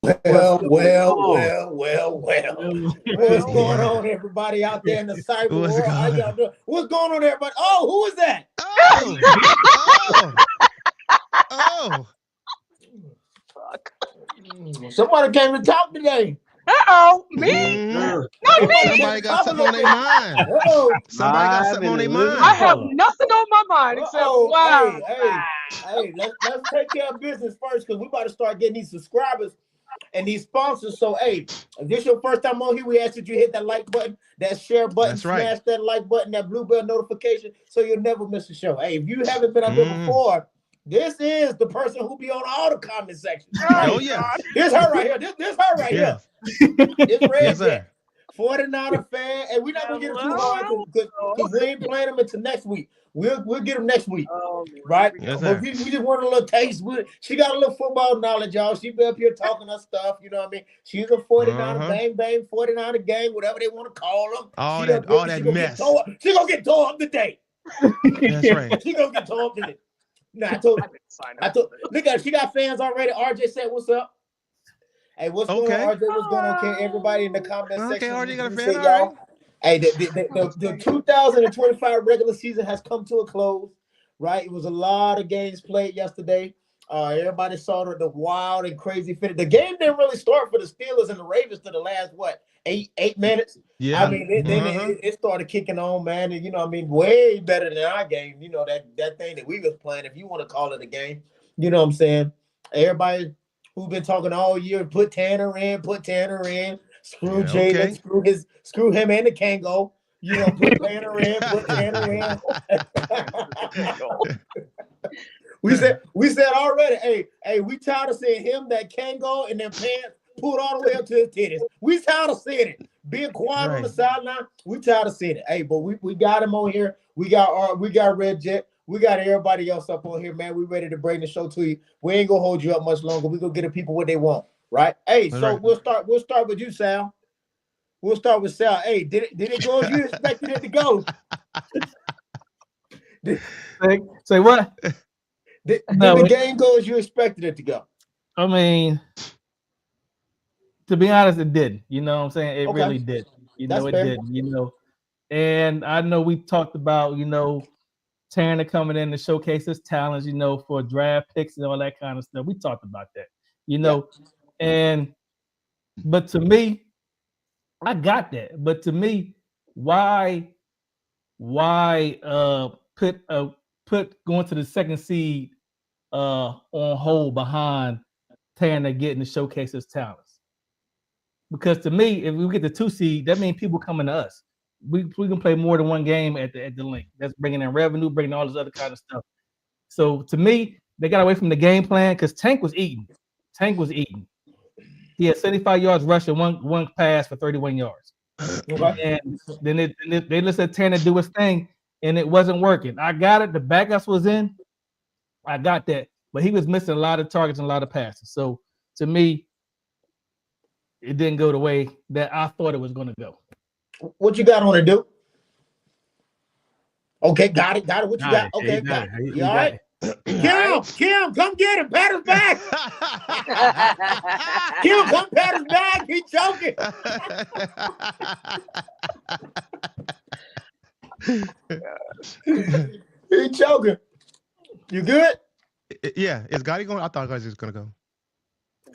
What's going on, everybody out there in the cyber What's world? How going y'all doing? What's going on, everybody? Oh, who is that? Oh, oh, oh. Somebody came to talk today. Me? Mhm. Not Somebody me. came Somebody to got talk a something on little their bit. mind. Uh-oh. Somebody got something on their I mind. have nothing on my mind except Uh-oh. wow. Hey, let's take care of business first because we about to start getting these subscribers and these sponsors. So, hey, if this your first time on here, we ask that you hit that like button, that share button, That's right. smash that like button, that blue bell notification, so you'll never miss a show. Hey, if you haven't been up here Mm. before, this is the person who be on all the comment sections. Oh Oh Hey, yeah. God. this her right here. This her right here. Yes. It's Yes, Red sir. Jet. 49er fan, and we're not gonna get him too hard Hello. because we ain't playing him until next week. We'll get him next week. Oh, here Right? we Yes, go. But sir. we just want a little taste. She got a little football knowledge, y'all. She be up here talking her stuff, you know what I mean? She's a 49er, Uh-huh. bang, bang, 49er gang, whatever they want to call them. All She up that here, all that mess. she gonna get tore up today. That's right. She gonna get tore up today. Nah, I didn't sign up for this. look at her. She got fans already. RJ said, what's up? Hey, what's going on, Okay. RJ? What's going on? Can everybody in the comment Okay, section? RJ got a We fan. said, All right. y'all. Hey, the 2025 regular season has come to a close, right? It was a lot of games played yesterday. Everybody saw the wild and crazy finish. The game didn't really start for the Steelers and the Ravens to the last what 8 minutes. I Yeah. mean, then Uh-huh. it started kicking on, man, and you know, I mean, way better than our game. You know that thing that we was playing, if you want to call it a game. You know what I'm saying? Everybody who's been talking all year, put Tanner in, screw Yeah, Jalen, okay. screw him and the Kango. You know, put Tanner in, put Tanner in. we said already, hey, we tired of seeing him, that Kango, and them pants pulled all the way up to his titties. We tired of seeing it. Being quiet on the Right. sideline, we tired of seeing it. Hey, but we got him on here. We got Red Jet. We got everybody else up on here, man. We ready to bring the show to you. We ain't gonna hold you up much longer. We gonna get the people what they want, right? Hey, That's so right. we'll start with you, Sal. We'll start with Sal. Hey, did it go as you expected it to go? Did, Say what? did No, the game go as you expected it to go? I mean, to be honest, it did. You know what I'm saying? It Okay, really did. that's It fair. did. And I know we talked about, Tanner coming in to showcase his talents, for draft picks and all that kind of stuff. We talked about that, Yeah. and but to me, I got that. But to me, why put going to the second seed on hold behind Tanner getting to showcase his talents? Because to me, if we get the 2 seed, that means people coming to us. We can play more than one game at the link. That's bringing in revenue, bringing all this other kind of stuff. So to me, they got away from the game plan because Tank was eating. Tank was eating. He had 75 yards rushing, one pass for 31 yards. Okay. And then they let Tanner do his thing, and it wasn't working. I got it. The backups was in. I got that. But he was missing a lot of targets and a lot of passes. So to me, it didn't go the way that I thought it was going to go. What you got on it, dude? Okay, got it. What you Got got? it. Okay, got it. He You all got right? it. Kim, come get him. Pat his back. Kim, come pat his back. He choking. He choking. You good? Yeah, is Gotti going? I thought Gotti was gonna go.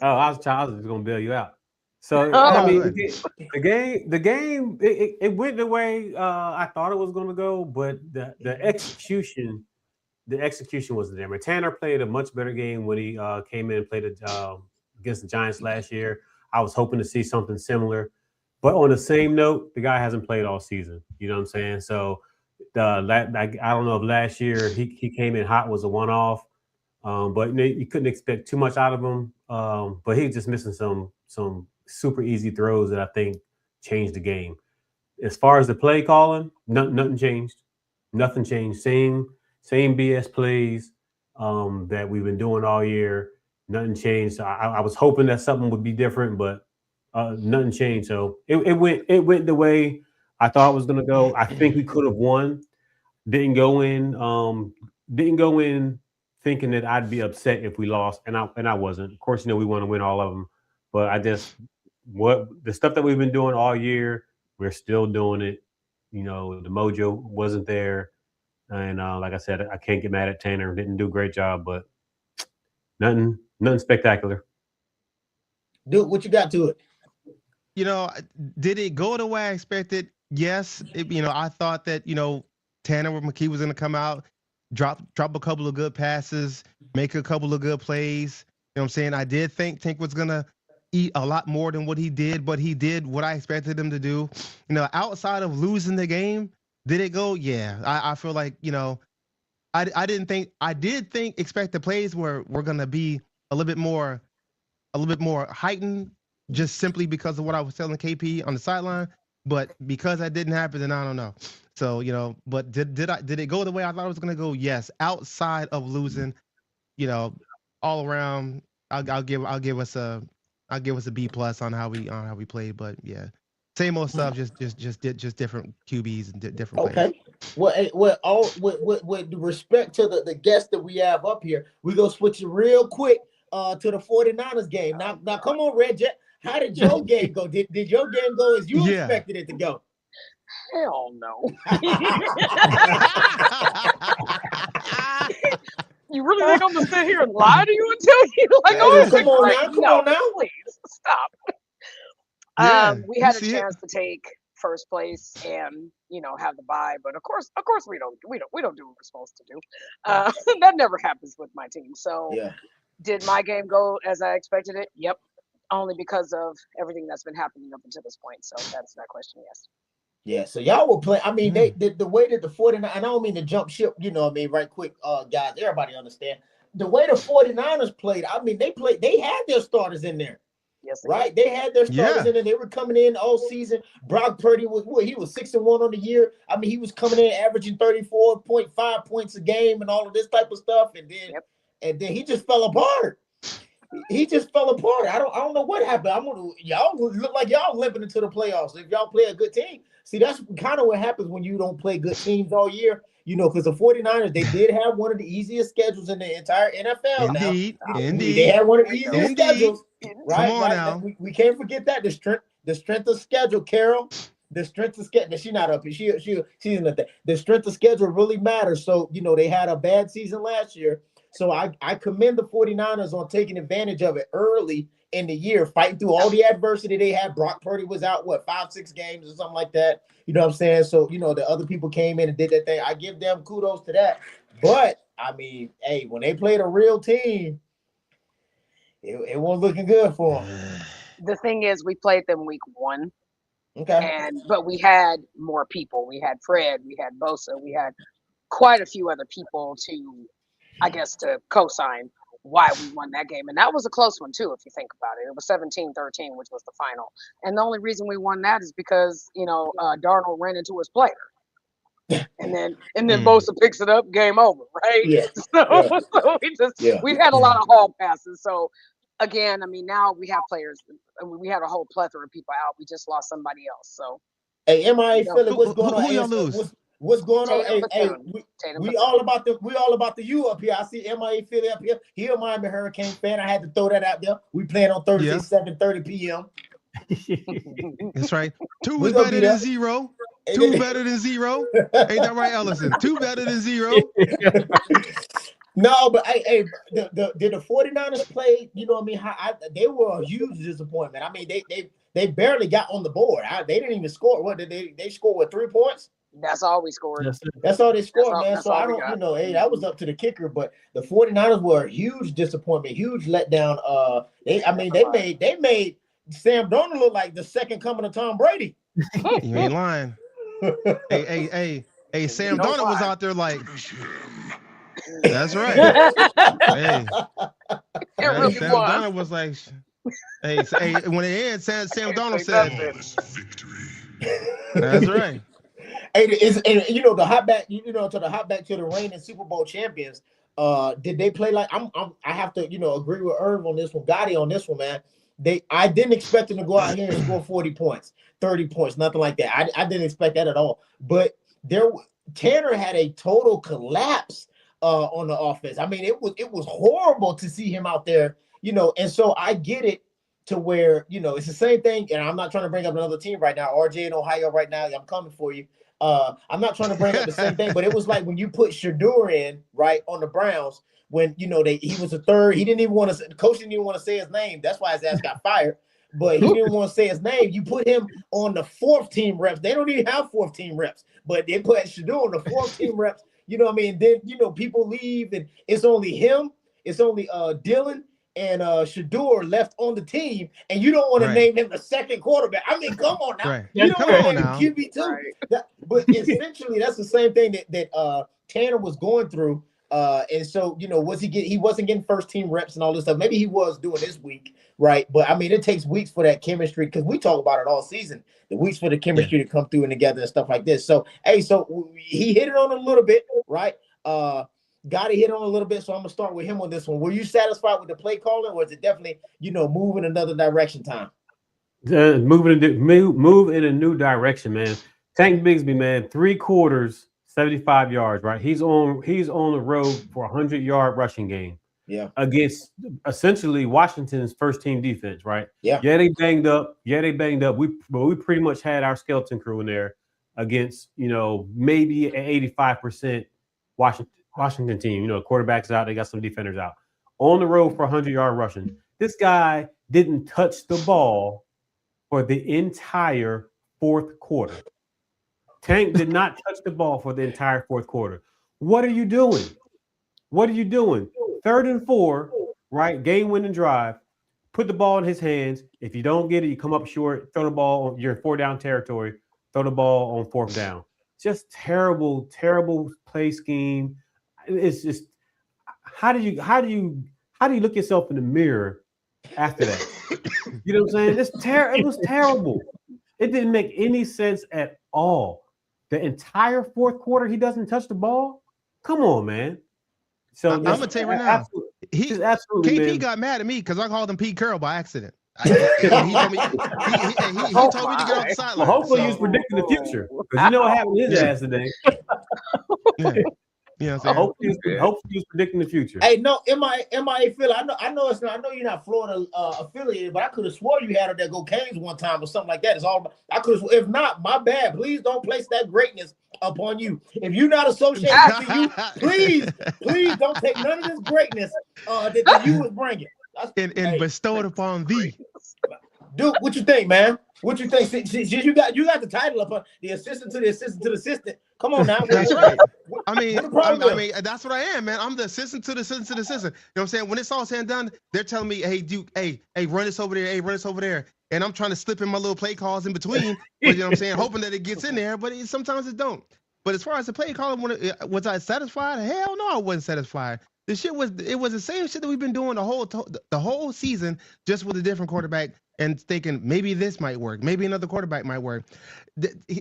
Oh, I was just gonna bail you out. So Oh. I No, mean, go ahead. the game, it went the way I thought it was gonna go, but the execution wasn't there. But Tanner played a much better game when he came in and played against the Giants last year. I was hoping to see something similar, but on the same note, the guy hasn't played all season. You know what I'm saying? So I don't know if last year he came in hot was a one off. But you couldn't expect too much out of him. But he's just missing some super easy throws that I think changed the game. As far as the play calling, nothing changed. Nothing changed. Same BS plays that we've been doing all year. Nothing changed. So I was hoping that something would be different, but nothing changed. So it went the way I thought it was going to go. I think we could have won. Didn't go in. Didn't go in thinking that I'd be upset if we lost, and I wasn't. Of course, we want to win all of them, But what the stuff that we've been doing all year, we're still doing it. You know, the mojo wasn't there. And like I said, I can't get mad at Tanner. Didn't do a great job, but nothing spectacular. Dude, what you got to it? You know, did it go the way I expected? Yes. I thought that, Tanner McKee was going to come out, drop a couple of good passes, make a couple of good plays. You know what I'm saying? I did think Tank was going to eat a lot more than what he did, but he did what I expected him to do. Outside of losing the game, did it go? Yeah. I feel like, I did expect the plays were going to be a little bit more heightened, just simply because of what I was telling KP on the sideline. But because that didn't happen, then I don't know. So, but did it go the way I thought it was going to go? Yes. Outside of losing, all around, I'll give us a B+ on how we played. But yeah, same old stuff, just different QBs and different players. Okay. With respect to the guests that we have up here, we're gonna switch it real quick to the 49ers game. Now come on, Red Jet. How did your game go? Did your game go as you expected it to go? Hell no. You really think I'm gonna sit here and lie to you and tell you come on now. Please stop. Yeah, we had a chance to take first place and have the bye, but of course we don't do what we're supposed to do. That never happens with my team. So did my game go as I expected it? Yep. Only because of everything that's been happening up until this point. So that's that question. Yes. Yeah, so y'all were playing. I mean, they the way that the 49ers, and I don't mean to jump ship, right quick, guys, everybody understand. The way the 49ers played, I mean, they had their starters in there. Yes, right? They had their starters in there. They were coming in all season. Brock Purdy was 6-1 on the year. I mean, he was coming in averaging 34.5 points a game and all of this type of stuff. And then he just fell apart. He just fell apart. I don't know what happened. Y'all look like y'all limping into the playoffs. If y'all play a good team, see, that's kind of what happens when you don't play good teams all year. Because the 49ers, they did have one of the easiest schedules in the entire NFL. Indeed. They had one of the easiest schedules. Right, Come on now. We can't forget that the strength of schedule, Carol. The strength of schedule. She's not up here. She's in the thing. The strength of schedule really matters. So they had a bad season last year. So I commend the 49ers on taking advantage of it early in the year, fighting through all the adversity they had. Brock Purdy was out 5-6 games or something like that. You know what I'm saying? So the other people came in and did that thing. I give them kudos to that. But I mean, hey, when they played a real team, it wasn't looking good for them. The thing is, we played them week 1. Okay. But we had more people. We had Fred, we had Bosa, we had quite a few other people to co-sign why we won that game. And that was a close one too, if you think about it. It was 17-13, which was the final. And the only reason we won that is because, Darnold ran into his player. And then Bosa picks it up, game over, right? Yeah. So we've had a lot of hall passes. So again, I mean, now we have players. I mean, we had a whole plethora of people out. We just lost somebody else. So hey, MIA Philly, what's going on? Who y'all lose? What's going on? Hey, we all about the U up here. I see MIA Philly up here. He a Miami Hurricane fan. I had to throw that out there. We playing on Thursday, 7:30 p.m. That's right. 2 is better than 0. 2 better than 0. Ain't that right, Ellison? 2 better than 0. No, but did the 49ers play? You know what I mean? They were a huge disappointment. I mean, they barely got on the board. They didn't even score. What did they score? 3 points? That's all we scored. That's all they scored, man. So I don't, hey, that was up to the kicker. But the 49ers were a huge disappointment, huge letdown. They made Sam Darnold look like the second coming of Tom Brady. You ain't lying. Hey, Sam Darnold was out there like. That's right. Hey, really Sam Darnold was like, hey, when it ends, Sam Darnold said, "That's right." Hey, the hotback to the reigning Super Bowl champions. Did they play like I have to agree with Irv on this one, Gotti on this one, man. I didn't expect them to go out here and score 40 points, 30 points, nothing like that. I didn't expect that at all. But Tanner had a total collapse on the offense. I mean, it was horrible to see him out there, and so I get it. to where, it's the same thing. And I'm not trying to bring up another team right now. RJ in Ohio right now. I'm coming for you. I'm not trying to bring up the same thing, but it was like when you put Shador in, right, on the Browns, when, he was a third. He didn't even want to, the coach didn't even want to say his name. That's why his ass got fired. But he didn't want to say his name. You put him on the fourth team reps. They don't even have fourth team reps, but they put Shador on the fourth team reps. You know what I mean? Then, people leave and it's only him. It's only Dylan and Shador left on the team, and you don't want to name him the second quarterback. I mean, come on now. Right. You don't Come want to on name now. him QB2. But essentially, that's the same thing that Tanner was going through. And so, he wasn't getting first team reps and all this stuff. Maybe he was doing this week, right? But I mean, it takes weeks for that chemistry, because we talk about it all season. The weeks for the chemistry to come through and together and stuff like this. So, so he hit it on a little bit, right? Got to hit on a little bit. So I'm gonna start with him on this one. Were you satisfied with the play calling, or is it definitely, move in another direction time? Move in a new direction, man. Tank Bigsby, man, 3 quarters, 75 yards, right? He's on the road for a 100-yard rushing game. Yeah. Against essentially Washington's first team defense, right? Yeah. Yeah, they banged up. We pretty much had our skeleton crew in there against, maybe an 85% Washington team. Quarterbacks out, they got some defenders out. On the road for 100-yard rushing. This guy didn't touch the ball for the entire fourth quarter. Tank did not touch the ball for the entire fourth quarter. What are you doing? 3rd and 4, right? Game-winning drive. Put the ball in his hands. If you don't get it, you come up short, throw the ball. You're in 4-down territory. Throw the ball on 4th down. Just terrible play scheme. It's just, how do you look yourself in the mirror after that? You know what I'm saying? It was terrible. It didn't make any sense at all. The entire fourth quarter, he doesn't touch the ball. Come on, man. So I'm gonna tell you right now, absolutely, KP man. got mad at me because I called him Pete Carroll by accident. He told me he told me to get off the sideline. Well, hopefully, he was predicting the future, because you know what happened to his ass today. Yeah. You know what I'm saying? Hopefully, he was predicting the future. Hey, no, MIA Philly. I know it's not. I know you're not Florida affiliated, but I could have swore you had her that go Canes one time or something like that. It's all. I could have. If not, my bad. Please don't place that greatness upon you. If you're not associated with you, please don't take none of this greatness that you was bringing. And bestowed upon thee. Dude, what you think, man? What you think? You got the title of the assistant to the assistant to the assistant. Come on now. That's right. I mean, that's what I am, man. I'm the assistant to the assistant to the assistant. You know what I'm saying? When it's all said and done, they're telling me, hey, Duke, hey, run this over there, hey, run this over there. And I'm trying to slip in my little play calls in between, but, you know what I'm saying, hoping that it gets in there, but sometimes it don't. But as far as the play calling, was I satisfied? Hell no, I wasn't satisfied. It was the same shit that we've been doing the whole season, just with a different quarterback, and thinking maybe this might work, maybe another quarterback might work.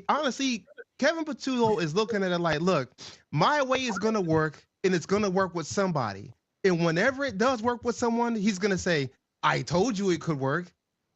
Honestly, Kevin Patullo is looking at it like, look, my way is gonna work, and it's gonna work with somebody. And whenever it does work with someone, he's gonna say, I told you it could work.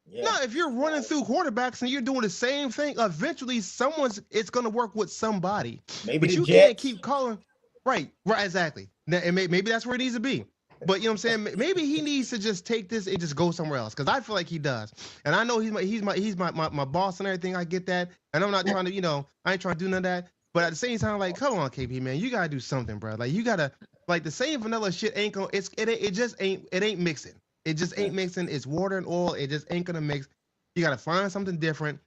Yeah. No, if you're running through quarterbacks and you're doing the same thing, eventually it's gonna work with somebody. But you can't keep calling. Right, exactly. And maybe that's where it needs to be. But you know what I'm saying? Maybe he needs to just take this and just go somewhere else, because I feel like he does. And I know he's my boss and everything. I get that. And I'm not trying to, I ain't trying to do none of that. But at the same time, like, come on, KP, man, you gotta do something, bro. Like, you gotta, like, the same vanilla shit ain't gonna. It ain't mixing. It just ain't mixing. It's water and oil. It just ain't gonna mix. You gotta find something different.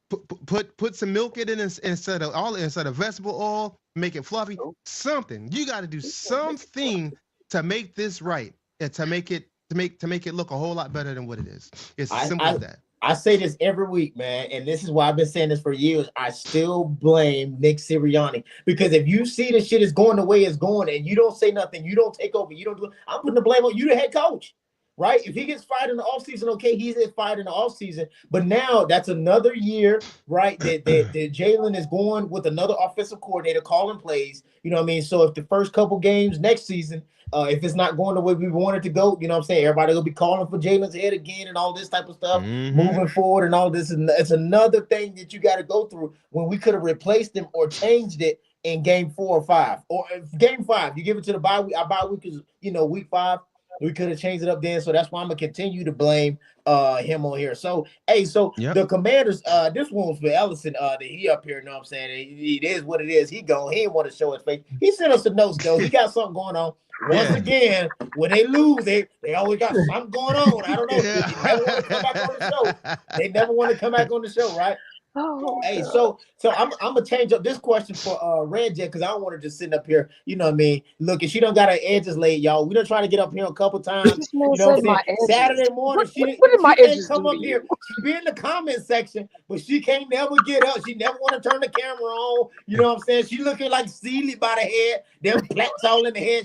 Put some milk in it instead of vegetable oil. Make it fluffy. Something. You got to do something to make this right, and to make it look a whole lot better than what it is. It's simple as that. I say this every week, man, and this is why I've been saying this for years. I still blame Nick Sirianni, because if you see the shit is going the way it's going, and you don't say nothing, you don't take over, you don't do it, I'm putting the blame on you, the head coach. Right? If he gets fired in the offseason, okay, he's fired in the offseason. But now that's another year, right? That Jalen is going with another offensive coordinator calling plays. You know what I mean? So if the first couple games next season, if it's not going the way we want it to go, you know what I'm saying? Everybody will be calling for Jalen's head again and all this type of stuff moving forward and all this. And it's another thing that you got to go through when we could have replaced him or changed it in game 4 or 5. Or game 5, you give it to the bye week. Our bye week is, week 5. We could have changed it up then. So that's why I'm gonna continue to blame him on here. So Yep. the Commanders, this one was for Ellison. That he up here, you know what I'm saying? It is what it is. He gone. He didn't want to show his face. He sent us some notes though. He got something going on. Once again, when they lose, they always got something going on. I don't know. Yeah. They never want to come back on the show. They never want to come back on the show, right? Oh, Hey, God. so I'm gonna change up this question for Red Jet because I don't want to just sitting up here. You know what I mean? Look, if she don't got her edges laid, y'all. We done trying to get up here a couple times. This man You know what said I'm my saying? edges. Saturday morning, What did my she can't edges come do up to here. you? She be in the comment section, but she can't never get up. She never want to turn the camera on. You know what I'm saying? She looking like Sealy by the head. Them plaits all in the head.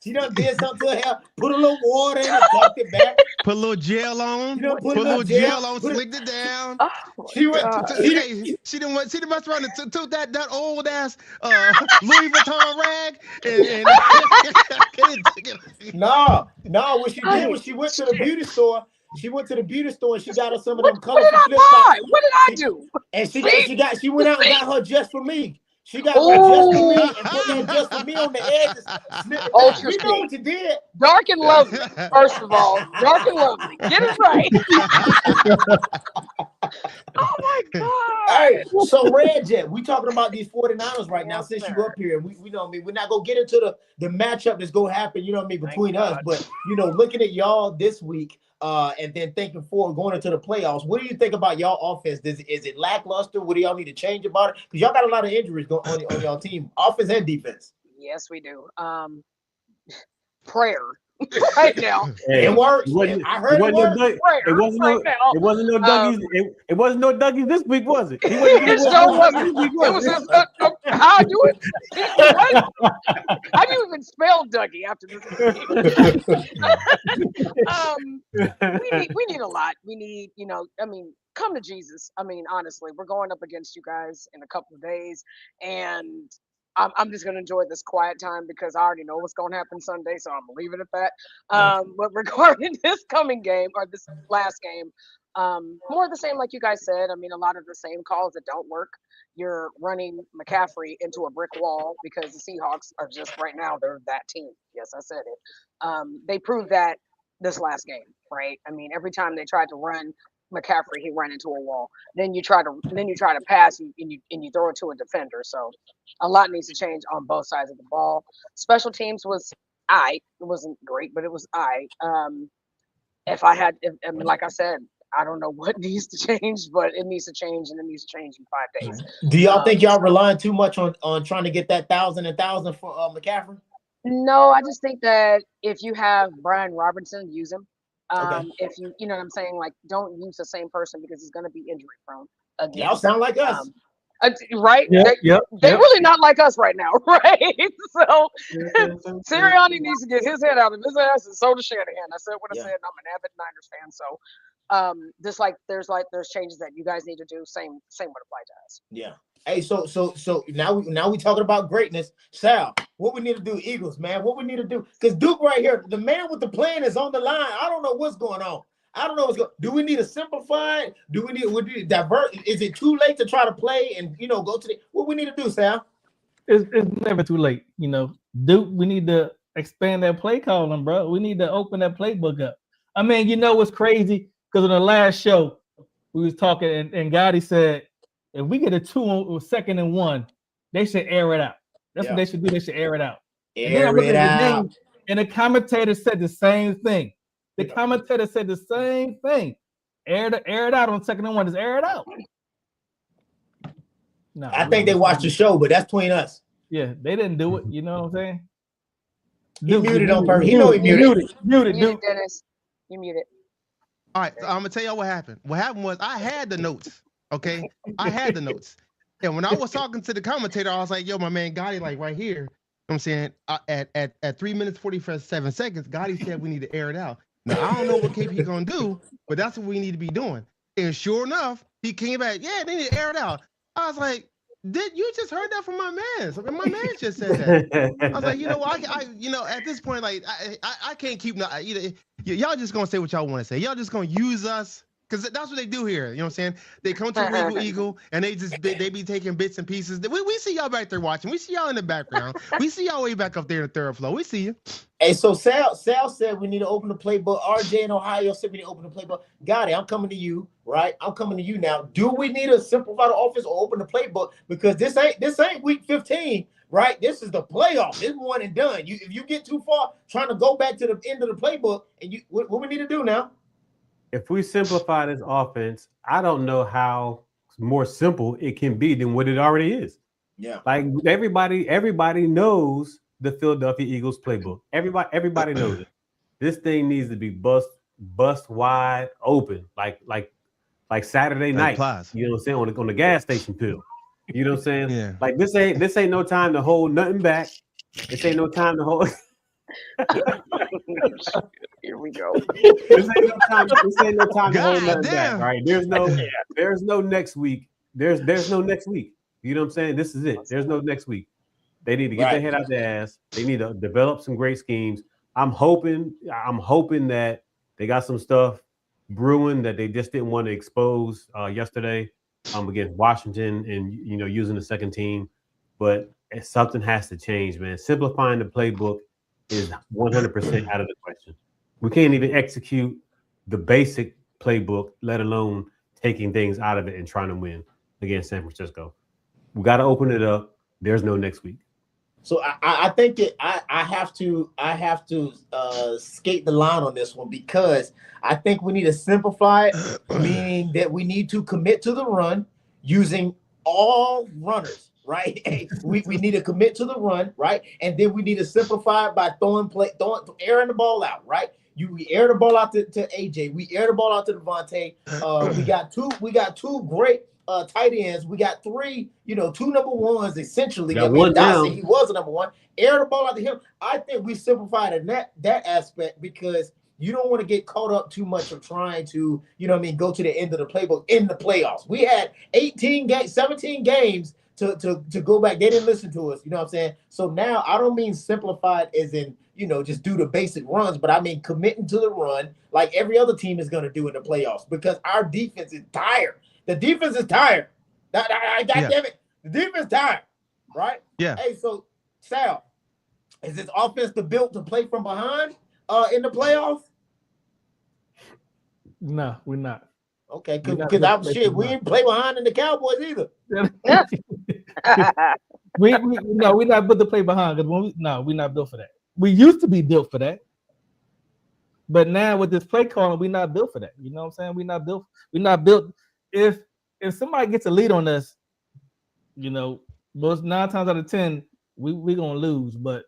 She done did something to her hair. Put a little water in it, tucked it back. Put a little gel on. You know, Put a little gel on. Slicked it down. Oh, She my went. God. Hey, she didn't mess around and took that old ass Louis Vuitton rag and No. What she did was she went to the beauty store. She went to the beauty store and she got her some of them colorful flip flops. What did I do? And she See? went out and got her just for me. She got her just for me and put that just for me on the edges. Snip it Oh, back. We know what you did. Dark and lovely, first of all. Dark and lovely. Get it right. Oh, my God. Hey, so Red Jet, we talking about these 49ers right now. Yes, Since you sir. up here, we know what I mean. We're not gonna get into the matchup that's gonna happen, you know what I mean, between us. But looking at y'all this week, and then thinking forward going into the playoffs, what do you think about y'all offense? Is it lackluster? What do y'all need to change about it? Because y'all got a lot of injuries going on y'all team, offense and defense. Yes, we do. Prayer right now. Hey, It works. wasn't- I heard it works. Prayer It wasn't right no. now. It wasn't no Dougies. It wasn't no Dougies this week, was it? He wasn't It sure wasn't. It was just how I do it. What? How do you even spell Dougie after this? We need a lot. We need, come to Jesus. I mean, honestly, we're going up against you guys in a couple of days, and I'm just gonna enjoy this quiet time because I already know what's gonna happen Sunday, so I'm gonna leave it at that. But regarding this coming game or this last game, more of the same, like you guys said. I mean, a lot of the same calls that don't work. You're running McCaffrey into a brick wall because the Seahawks are just right now, they're that team. Yes, I said it. They proved that this last game, right? I mean, every time they tried to run McCaffrey, he ran into a wall. Then you try to pass and you throw it to a defender. So a lot needs to change on both sides of the ball. Special teams was it wasn't great, but it was like I said, I don't know what needs to change, but it needs to change, and it needs to change in 5 days. Do y'all think y'all relying too much on trying to get that 1,000 for McCaffrey? No, I just think that if you have Brian Robinson, use him. Okay. If you know what I'm saying, like don't use the same person because he's going to be injury prone again. Y'all sound like us. Right? Yep. They're really not like us right now, right? So Sirianni needs to get his head out of his ass, and so does Shanahan. I said what I said, and I'm an avid Niners fan. So just like there's changes that you guys need to do, same would apply to us. Yeah. Hey, so now we talking about greatness. Sal, what we need to do, Eagles, man, what we need to do? Because Duke right here, the man with the plan is on the line. I don't know what's going on. I don't know what's going. Do we need to simplify it? Would we divert? Is it too late to try to play and go to the? What we need to do, Sal? It's never too late. Duke, we need to expand that play calling, bro. We need to open that playbook up. I mean, what's crazy? Because on the last show, we was talking, and Gotti said, if we get a 2-second and 1, they should air it out. That's what they should do. They should air it out. Air it out. And the commentator said the same thing. The commentator said the same thing. Air it out on 2nd and 1. Just air it out. No, I think they watched the show, but that's between us. Yeah, they didn't do it. You know what I'm saying? He muted on purpose. He know he muted. Muted, Dennis. You muted. All right, so I'm gonna tell y'all what happened. What happened was I had the notes. Okay, I had the notes, and when I was talking to the commentator, I was like, "Yo, my man Gotti, like right here." You know what I'm saying at 3 minutes 47 seconds, Gotti said we need to air it out. Now I don't know what KP gonna do, but that's what we need to be doing. And sure enough, he came back. Yeah, they need to air it out. I was like, "Did you just heard that from my man? So my man just said that." I was like, I at this point, like I can't keep y'all just gonna say what y'all want to say. Y'all just gonna use us Because that's what they do here. You know what I'm saying? They come to Regal Eagle and they be taking bits and pieces. We see y'all back there watching. We see y'all in the background. We see y'all way back up there in the third floor. We see you. Hey, so Sal said we need to open the playbook. RJ in Ohio said we need to open the playbook. Got it. I'm coming to you, right? I'm coming to you now. Do we need to simplify the offense or open the playbook? Because this ain't week 15, right? This is the playoff. It's one and done. If you get too far trying to go back to the end of the playbook, and what we need to do now? If we simplify this offense, I don't know how more simple it can be than what it already is. Yeah. Like everybody knows the Philadelphia Eagles playbook. Everybody knows it. This thing needs to be bust wide open, like Saturday night. You know what I'm saying? On the gas station pill. You know what I'm saying? Yeah. Like this ain't no time to hold nothing back. This ain't no time to hold. Here we go. This ain't no time to hold nothing back. Right? There's no next week. There's no next week. You know what I'm saying? This is it. There's no next week. They need to get their head out their ass. They need to develop some great schemes. I'm hoping that they got some stuff brewing that they just didn't want to expose yesterday against Washington and using the second team. But something has to change, man. Simplifying the playbook is 100% out of the question. We can't even execute the basic playbook, let alone taking things out of it and trying to win against San Francisco. We got to open it up. There's no next week. So I think I have to skate the line on this one because I think we need to simplify it, meaning that we need to commit to the run using all runners, right? we need to commit to the run, right? And then we need to simplify it by airing the ball out, right? We air the ball out to AJ. We air the ball out to Devontae. We got two great tight ends. We got three, two number ones essentially. Dawson, he was a number one. Air the ball out to him. I think we simplified in that aspect because you don't want to get caught up too much of trying to, go to the end of the playbook in the playoffs. We had 17 games to go back. They didn't listen to us. You know what I'm saying? So now I don't mean simplified as in, just do the basic runs, but I mean committing to the run like every other team is going to do in the playoffs because our defense is tired. The defense is tired. God damn it. The defense is tired, right? Yeah. Hey, so Sal, is this offense built to play from behind in the playoffs? No, we're not. Okay, because we didn't play behind in the Cowboys either. we're not built to play behind because we're not built for that. We used to be built for that. But now with this play calling, we're not built for that. You know what I'm saying? We're not built. If somebody gets a lead on us, most 9 times out of 10, we're gonna lose. But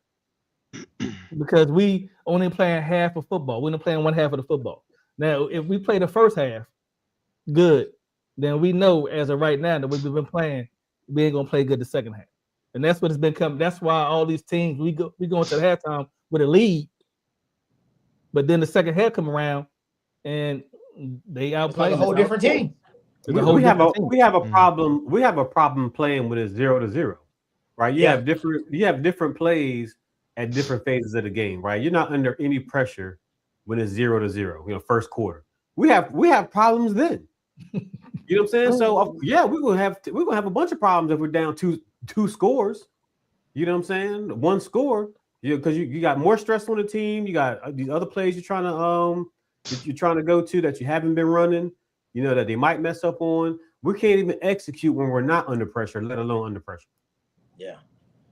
because we only playing half of football, we're not playing one half of the football. Now, if we play the first half, good, then we know as of right now that we've been playing, we ain't gonna play good the second half. And that's what it's been coming. That's why all these teams we go into the halftime with a lead, but then the second half come around and they outplay a whole different team. We have a problem. We have a problem playing when it's 0-0, right? You have different plays at different phases of the game, right? You're not under any pressure when it's 0-0. First quarter. We have problems then. You know what I'm saying? So we're gonna have a bunch of problems if we're down two scores. You know what I'm saying? One score, because you got more stress on the team. You got these other plays you're trying to go to that you haven't been running. That they might mess up on. We can't even execute when we're not under pressure, let alone under pressure. Yeah.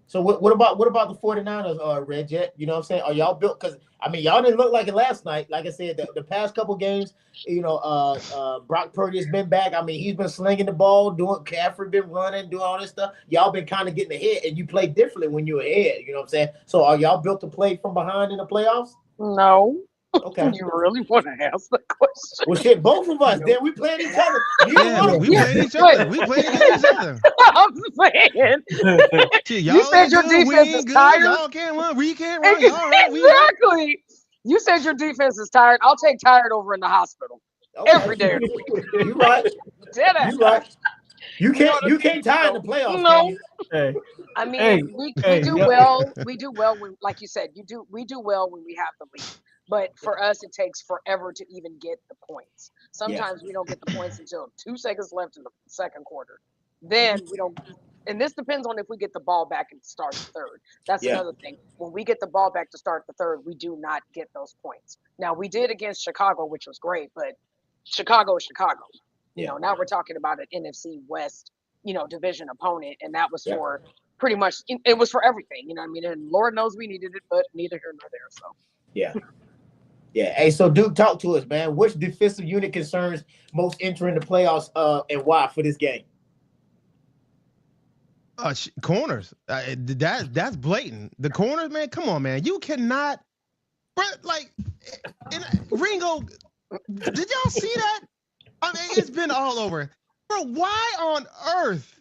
So what about the 49ers, Red Jet? You know what I'm saying? Are y'all built? Because y'all didn't look like it last night. Like I said, the past couple games, Brock Purdy has been back. He's been slinging the ball, Caffrey been running, doing all this stuff. Y'all been kind of getting ahead, and you play differently when you're ahead. You know what I'm saying? So are y'all built to play from behind in the playoffs? No. Okay. You really want to ask the question? Well, shit, both of us. Then we playing each other. We playing each other. We playing against each other. I'm saying. You said your defense is tired. Y'all can't run. We can't run. Y'all right. Exactly. You said your defense is tired. I'll take tired over in the hospital every day. You right. You right. You can't tie in the playoffs. No. Hey. We do well. We do well when, like you said, we do well when we have the lead. But for us, it takes forever to even get the points. Sometimes we don't get the points until 2 seconds left in the second quarter. Then we don't. And this depends on if we get the ball back and start the third. That's Yeah. another thing. When we get the ball back to start the third, we do not get those points. Now we did against Chicago, which was great, but Chicago is Chicago. You know, now we're talking about an NFC West, division opponent, and that was for pretty much. It was for everything. You know what I mean? And Lord knows we needed it, but neither here nor there. So. Yeah. Yeah. Hey, so Duke, talk to us, man. Which defensive unit concerns most entering the playoffs, and why for this game? Corners. That's blatant. The corners, man. Come on, man. You cannot, bro. Like, Ringo. Did y'all see that? I mean, it's been all over, bro. Why on earth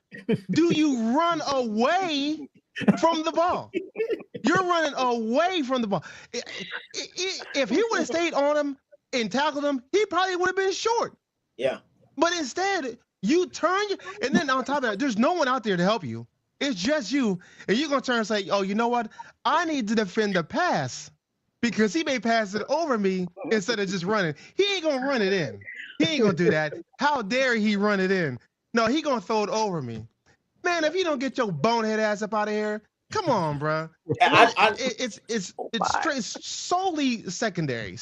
do you run away from the ball? You're running away from the ball. If he would have stayed on him and tackled him, he probably would have been short. Yeah. But instead, you turn, and then on top of that, there's no one out there to help you. It's just you, and you're gonna turn and say, "Oh, you know what? I need to defend the pass because he may pass it over me instead of just running. He ain't gonna run it in. He ain't gonna do that. How dare he run it in? No, he gonna throw it over me, man. If you don't get your bonehead ass up out of here, come on, bro. It's solely secondary.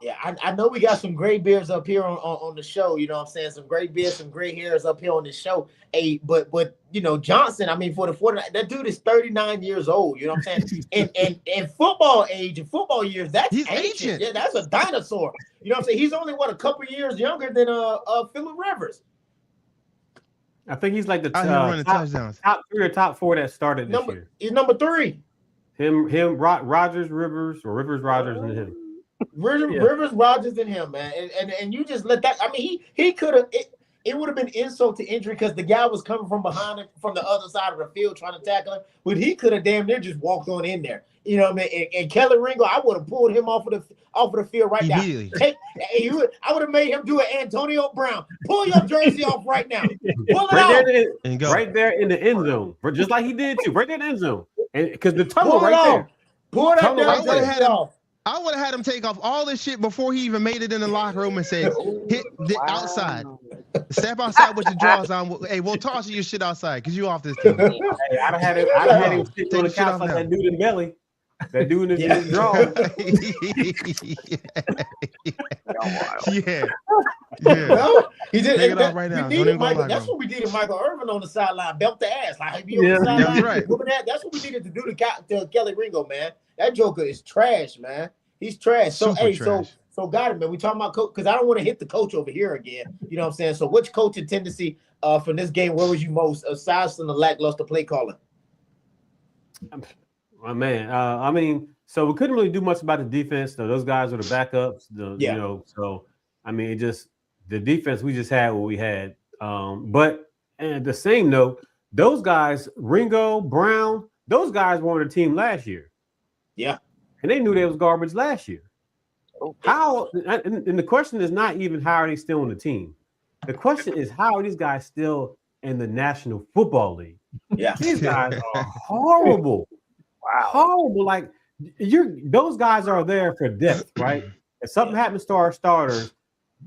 Yeah, I know we got some gray beards up here on the show. You know what I'm saying? Some gray beards, some gray hairs up here on the show. Hey, but Johnson, I mean, for the 49, that dude is 39 years old. You know what I'm saying? and football age and football years, he's ancient. Yeah, that's a dinosaur. You know what I'm saying? He's only a couple years younger than Phillip Rivers. I think he's like the top 3 or top 4 that started this year. He's number 3. Him, Rogers, Rivers, Rogers, and him. Rivers, Rogers, and him, man, and you just let that. I mean, he could have. It would have been insult to injury because the guy was coming from behind him from the other side of the field trying to tackle him, but he could have damn near just walked on in there. You know what I mean? And Kelly Ringo, I would have pulled him off of the field right now. I would have made him do an Antonio Brown. Pull your jersey off right now. Pull it off. Right there in the end zone, just like he did too. Right there in the end zone, and because the tunnel right there. Pull that damn jersey off. I would have had him take off all this shit before he even made it in the locker room and said, hit the outside. Step outside with your drawers on. Hey, we'll toss you your shit outside because you off this team. Hey, I'd have had him sit on the couch like that dude in Belly. That dude in his drawers. Yeah. No, he did. Take it off right now. That's what we did to Michael Irvin on the sideline. Belt the ass. Like, on the sideline, that's right. That's what we needed to do to Kelly Ringo, man. That Joker is trash, man. He's trash. So, trash. So got it, man. We talking about coach because I don't want to hit the coach over here again. You know what I'm saying? So, which coaching tendency from this game worries you most, aside from the lackluster play calling? My man, I mean, so we couldn't really do much about the defense. So those guys were the backups. So I mean, the defense we just had what we had. But at the same note, those guys, Ringo, Brown, those guys were on the team last year. Yeah, and they knew they was garbage last year. How? And the question is not even how are they still on the team. The question is how are these guys still in the National Football League? Yeah, these guys are horrible. Wow, horrible. Like those guys are there for depth, right? If something happens to our starters,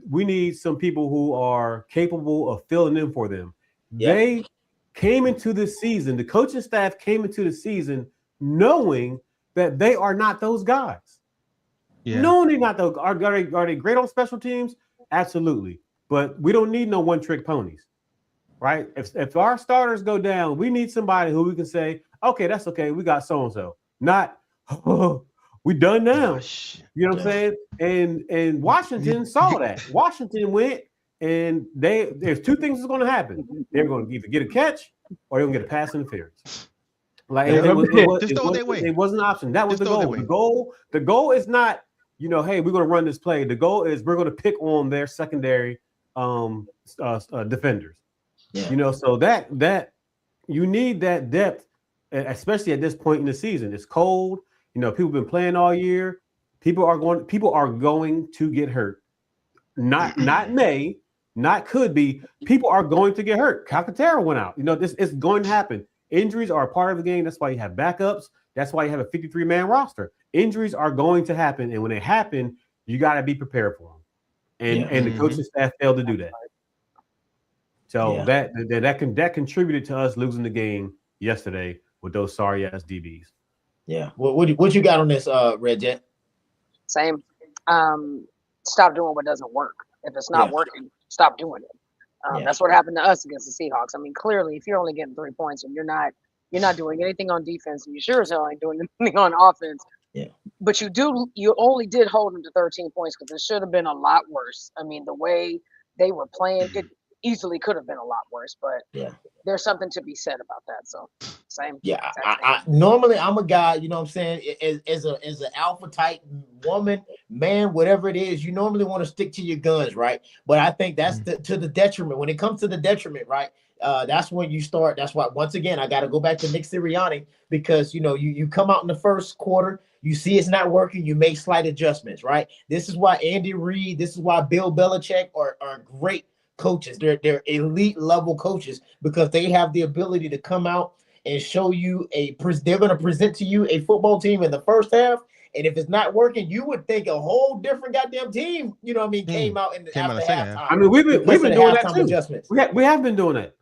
we need some people who are capable of filling in for them. Yeah. They came into the season. The coaching staff came into the season knowing that they are not those guys. Yeah. No, they're not those. Are they great on special teams? Absolutely. But we don't need no one-trick ponies, right? If our starters go down, we need somebody who we can say, okay, that's okay. We got so-and-so. Not, we done now. You know what I'm saying? And Washington saw that. Washington went, and there's 2 things that's going to happen. They're going to either get a catch or they're going to get a pass interference. Like it wasn't an option. That was the goal. The goal is not, hey, we're going to run this play. The goal is we're going to pick on their secondary defenders. Yeah. So that you need that depth, especially at this point in the season. It's cold. People have been playing all year. People are going to get hurt. Not may, not could be. People are going to get hurt. Calcaterra went out. This is going to happen. Injuries are a part of the game. That's why you have backups. That's why you have a 53-man roster. Injuries are going to happen, and when they happen, you got to be prepared for them. And the coaching staff failed to do that. So that contributed to us losing the game yesterday with those sorry ass DBs. Yeah. What you got on this, Red Jet? Same. Stop doing what doesn't work. If it's not working, stop doing it. That's what happened to us against the Seahawks. I mean, clearly, if you're only getting 3 points and you're not doing anything on defense, and you sure as hell ain't doing anything on offense. Yeah. But you only did hold them to 13 points because it should have been a lot worse. I mean, the way they were playing, it easily could have been a lot worse. But there's something to be said about that. So same. Yeah. I normally I'm a guy, you know what I'm saying, as an alpha type woman, man, whatever it is, you normally want to stick to your guns, right? But I think that's to the detriment. When it comes to the detriment, right? That's when you start. That's why, once again, I got to go back to Nick Sirianni, because you come out in the first quarter, you see it's not working, you make slight adjustments, right? This is why Andy Reid, this is why Bill Belichick are great coaches. They're elite level coaches, because they have the ability to come out and show you they're going to present to you a football team in the first half. And if it's not working, you would think a whole different goddamn team, you know what I mean, came out after halftime. I mean, we've been doing that too. Adjustments. We have been doing that.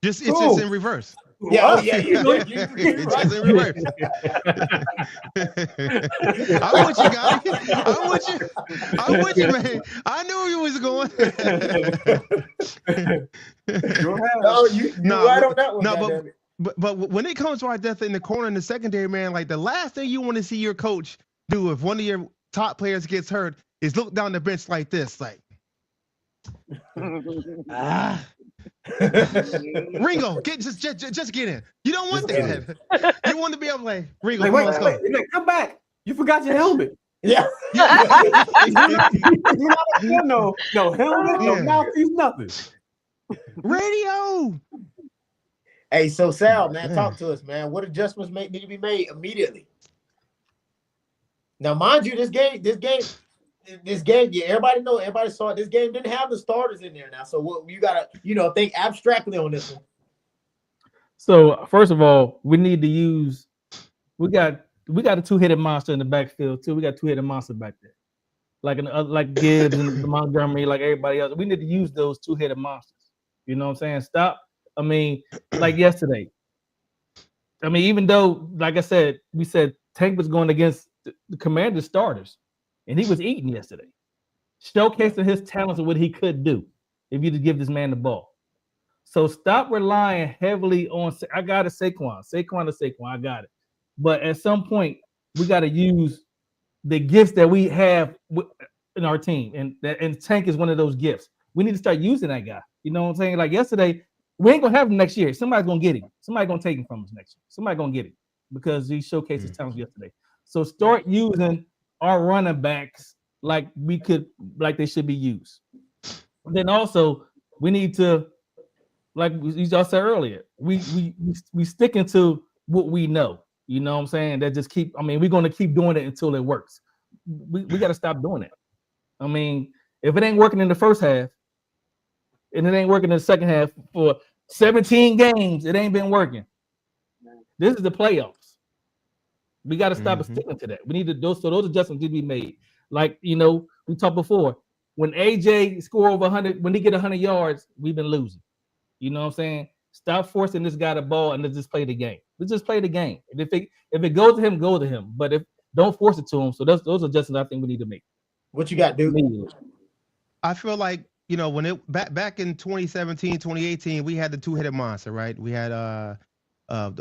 It's just in reverse. Yeah. It's just in reverse. I want you guys. I want you, man. I knew you was going. No, you're right on that one. No, but when it comes to our depth in the corner and the secondary, man, like the last thing you want to see your coach do if one of your top players gets hurt is look down the bench like this, like. Ringo, just get in. You don't want that. You want to be able to like, Ringo, let's go. Come back. You forgot your helmet. Yeah. No helmet, no mouthpiece, nothing. Radio. Hey, so Sal, man, talk to us, man. What adjustments need to be made immediately? Now, mind you, this game, everybody saw it. This game didn't have the starters in there now. So what you gotta, think abstractly on this one. So first of all, we need to use. We got a two-headed monster in the backfield too. We got two-headed monster back there, like Gibbs and Montgomery, like everybody else. We need to use those two-headed monsters. You know what I'm saying? Stop. I mean, like yesterday. I mean, even though, like I said, we said Tank was going against the Commanders starters, and he was eating yesterday, showcasing his talents and what he could do if you just give this man the ball. So stop relying heavily on. I got it, Saquon. I got it. But at some point, we got to use the gifts that we have in our team, and Tank is one of those gifts. We need to start using that guy. You know what I'm saying? Like yesterday, we ain't gonna have him next year. Somebody's gonna get him. Somebody's gonna take him from us next year. Somebody's gonna get him because he showcased his talents yesterday. So start using our running backs like they should be used. Then also we need to, like y'all said earlier, we sticking to what we know. You know what I'm saying? That just we're gonna keep doing it until it works. We got to stop doing it. I mean, if it ain't working in the first half and it ain't working in the second half for 17 games, it ain't been working. This is the playoffs. We got to stop sticking to that. We need those adjustments need to be made. Like, we talked before, when AJ score over 100, when he get 100 yards, we've been losing. You know what I'm saying? Stop forcing this guy the ball and let's just play the game. Let's just play the game. If it goes to him, go to him. But if don't force it to him. So those adjustments I think we need to make. What you got, dude? I feel like, when it back in 2017, 2018, we had the two-headed monster, right? We had the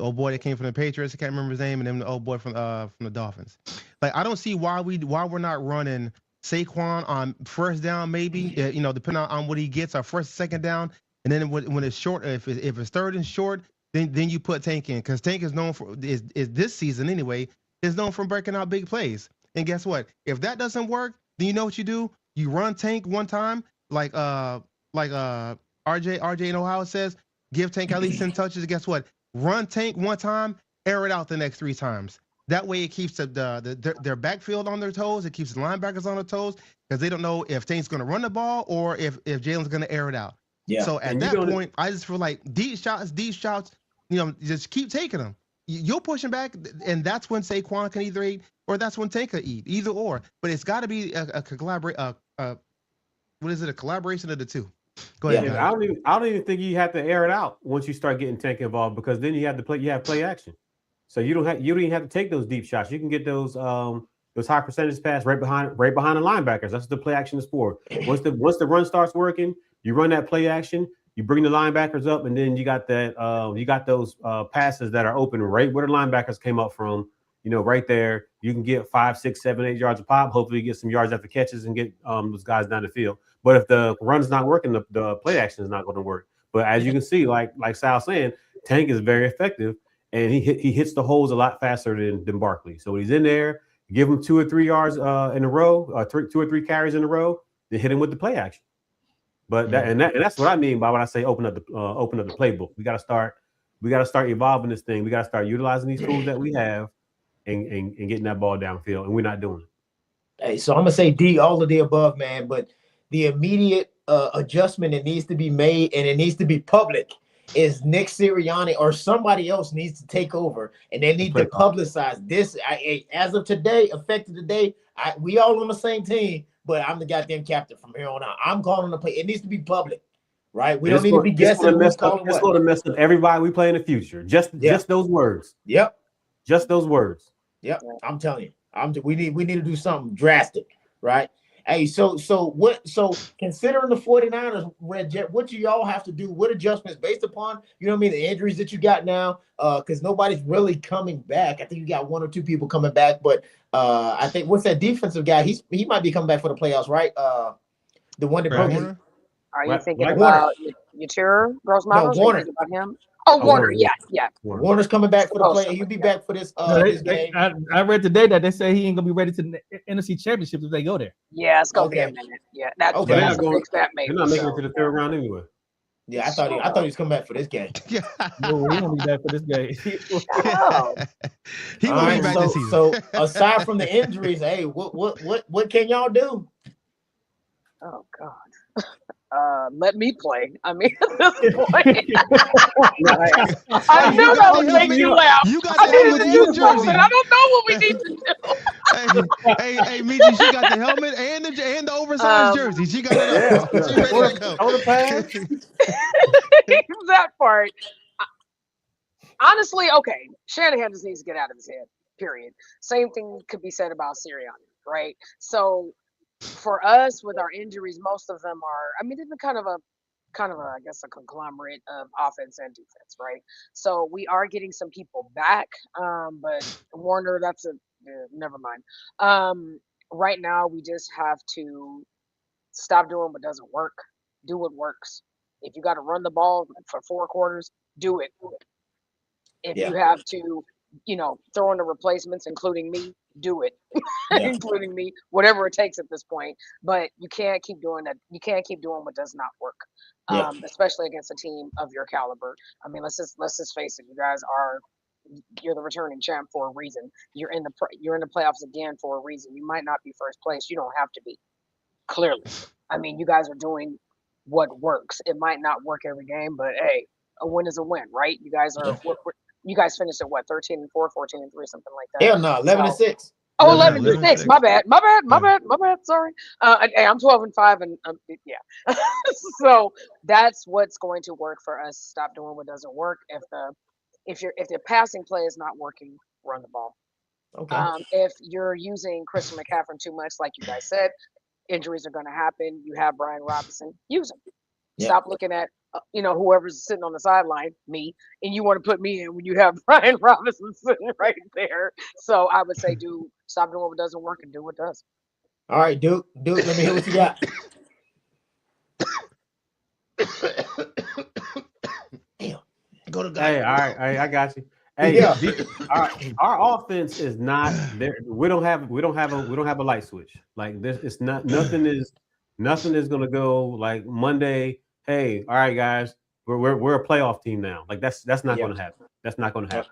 old boy that came from the Patriots, I can't remember his name, and then the old boy from the Dolphins. Like, I don't see why we're not running Saquon on first down, maybe, depending on what he gets, our first, second down, and then when it's short, if it's third and short, then you put Tank in, because Tank is known for is this season anyway is known for breaking out big plays. And guess what? If that doesn't work, then you know what you do? You run Tank one time, like RJ in Ohio says, give Tank at least 10 touches. Guess what? Run Tank one time, air it out the next 3 times. That way it keeps their backfield on their toes. It keeps the linebackers on their toes, because they don't know if Tank's going to run the ball or if Jalen's going to air it out. Yeah. So at that point, I just feel like deep shots, just keep taking them. you'll push him back, and that's when Saquon can either eat, or that's when Tank can eat, either or. But it's got to be a collaborate. What is it? A collaboration of the two. Go ahead. Yeah, I don't even think you have to air it out once you start getting Tank involved, because then you have to play. You have play action, so you don't even have to take those deep shots. You can get those high percentage pass right behind the linebackers. That's what the play action is for. Once the run starts working, you run that play action. You bring the linebackers up, and then you got that. You got those passes that are open right where the linebackers came up from. Right there. You can get 5, 6, 7, 8 yards a pop. Hopefully, you get some yards after catches and get those guys down the field. But if the run's not working, the play action is not going to work. But as you can see, like Sal's saying, Tank is very effective, and he hits the holes a lot faster than Barkley. So when he's in there, give him 2 or 3 yards in a row, 2 or 3 carries in a row, then hit him with the play action. But that's what I mean by when I say open up the playbook. We got to start evolving this thing. We got to start utilizing these tools that we have and getting that ball downfield, and we're not doing it. Hey, so I'm gonna say D, all of the above, man. But the immediate adjustment that needs to be made, and it needs to be public, is Nick Sirianni or somebody else needs to take over, and they need to publicize this. As of today, effective today, we all on the same team, but I'm the goddamn captain from here on out. I'm calling the play. It needs to be public, right? We don't need to be guessing who's calling what. It's going to mess up everybody we play in the future. Just those words. Yep. Just those words. Yep. I'm telling you. We need to do something drastic, right? Hey, so considering the 49ers, Red Jet, what do y'all have to do? What adjustments based upon, the injuries that you got now? Because nobody's really coming back. I think you got 1 or 2 people coming back, but I think what's that defensive guy? He might be coming back for the playoffs, right? The one that broke his. Are you thinking about Yatir Grossmatos? No, Warner. About him? Oh, Warner, yeah. Warner's coming back for the play. He'll be back for this game. I read today that they say he ain't gonna be ready to the NFC Championship if they go there. Yeah, it's gonna be a minute. Yeah, that's a big step, maybe. They're not making it to the 3rd round anyway. Yeah, I thought he was coming back for this game. Yeah, no, he gonna be back for this game. He will be back this season. So aside from the injuries, hey, what can y'all do? Oh God. Let me play. I mean, at this point, I knew that would make you laugh. You got the helmet and your jersey. I don't know what we need to do. hey, Miji, she got the helmet and the oversized jersey. She got it all. She ready to go. That part. Honestly, okay. Shanahan just needs to get out of his head. Period. Same thing could be said about Sirianni, right? So. For us, with our injuries, most of them are. I mean, they've been kind of a, I guess, a conglomerate of offense and defense, right? So we are getting some people back, but Warner, never mind. Right now, we just have to stop doing what doesn't work. Do what works. If you got to run the ball for 4 quarters, do it. If you have to, throw in the replacements, including me, do it. Including me, whatever it takes at this point. But you can't keep doing that. You can't keep doing what does not work, especially against a team of your caliber. I mean, let's just face it. You're the returning champ for a reason. You're in the playoffs again for a reason. You might not be first place. You don't have to be. Clearly, I mean, you guys are doing what works. It might not work every game, but hey, a win is a win, right? You guys are. You guys finished at what, 13-4, 14-3, something like that. Hell no, 11-6. Oh, 11-6. My bad. Sorry. I'm 12-5, and yeah. So that's what's going to work for us. Stop doing what doesn't work. If the passing play is not working, run the ball. Okay. If you're using Christian McCaffrey too much, like you guys said, injuries are going to happen. You have Brian Robinson. Use him. Yeah. Stop looking at whoever's sitting on the sideline, me, and you want to put me in when you have Brian Robinson sitting right there. So I would say, stop doing what doesn't work and do what does. All right, Duke, let me hear what you got. Damn. Go to God. Hey, all right, I got you. Hey, our offense is not there. We don't have a light switch. Like this, it's not. Nothing is going to go like Monday. Hey, all right, guys, we're a playoff team now. Like that's not going to happen. That's not going to happen.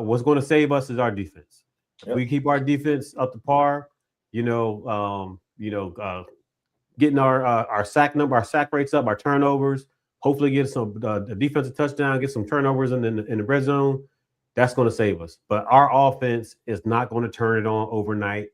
What's going to save us is our defense. Yep. We keep our defense up to par. Getting our sack number, our sack rates up, our turnovers. Hopefully, get some defensive touchdown, get some turnovers in the red zone. That's going to save us. But our offense is not going to turn it on overnight.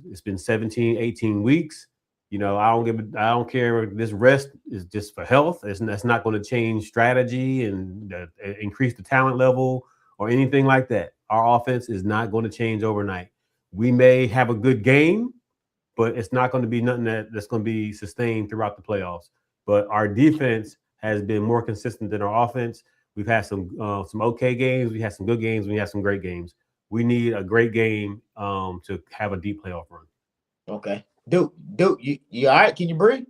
It's been 17, 18 weeks. I don't care. This rest is just for health. That's not going to change strategy and increase the talent level or anything like that. Our offense is not going to change overnight. We may have a good game, but it's not going to be nothing that's going to be sustained throughout the playoffs. But our defense has been more consistent than our offense. We've had some okay games. We had some good games. We had some great games. We need a great game to have a deep playoff run. Okay. Dude, you all right? Can you breathe?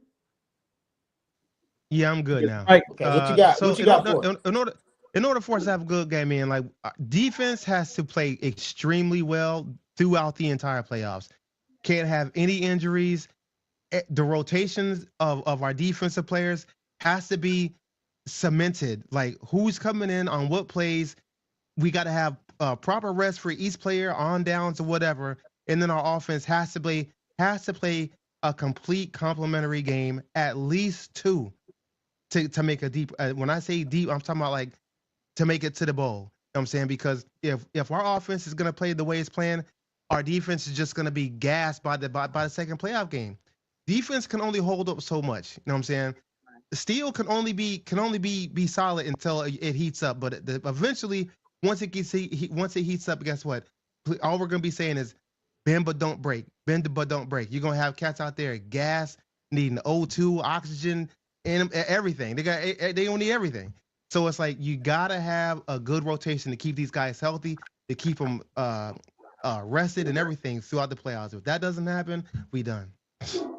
Yeah, I'm good now. Right. Okay, what you got? So What you got for us? in order for us to have a good game, man, like defense has to play extremely well throughout the entire playoffs. Can't have any injuries. The rotations of our defensive players has to be cemented. Like who's coming in on what plays. We got to have proper rest for each player on downs or whatever, and then our offense has to play a complete complementary game, at least 2, to make a deep. When I say deep, I'm talking about like to make it to the bowl. You know what I'm saying? Because if our offense is gonna play the way it's playing, our defense is just gonna be gassed by the second playoff game. Defense can only hold up so much. You know what I'm saying? Steel can only be solid until it heats up, but eventually, once it heats up, guess what? All we're gonna be saying is bend but don't break. Bend but don't break. You're gonna have cats out there gas, needing O2, oxygen, and everything. They don't need everything. So it's like you gotta have a good rotation to keep these guys healthy, to keep them rested and everything throughout the playoffs. If that doesn't happen, we done.